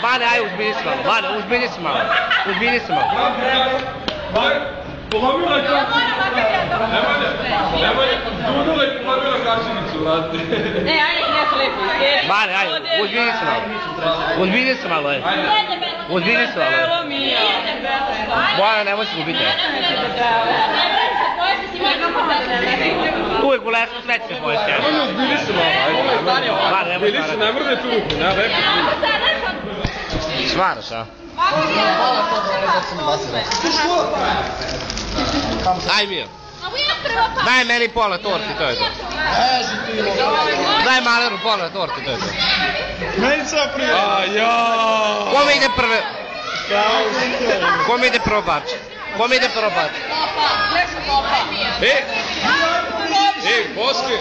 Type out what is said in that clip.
Vane, aj uzbini se malo, Vane, uzbini se malo. Uzbini se malo. Polomila je kašicu. Nemoj, dunula i polomila kašinicu, vrati. Ne, ajde, nešto lepo izgledati. Vane, aj, uzbini se malo. Uzbini se malo, aj. Uzbini se malo. Debelo mi je. Bojana, nemoj se gubiti. Uvijek u lesu sve će se pojesti. Uzbini se malo, ajde. Bili se, ne mrde tu ruku, ne, lepo. Smaraš, a? Aj Mio. Daj meni pola torti, to je to. Daj Maleru pola torti, to je to. Meni sve prije. Ajaa. Kome ide prve? Kome ide prvo parče? Kome ide prvo parče? Boske.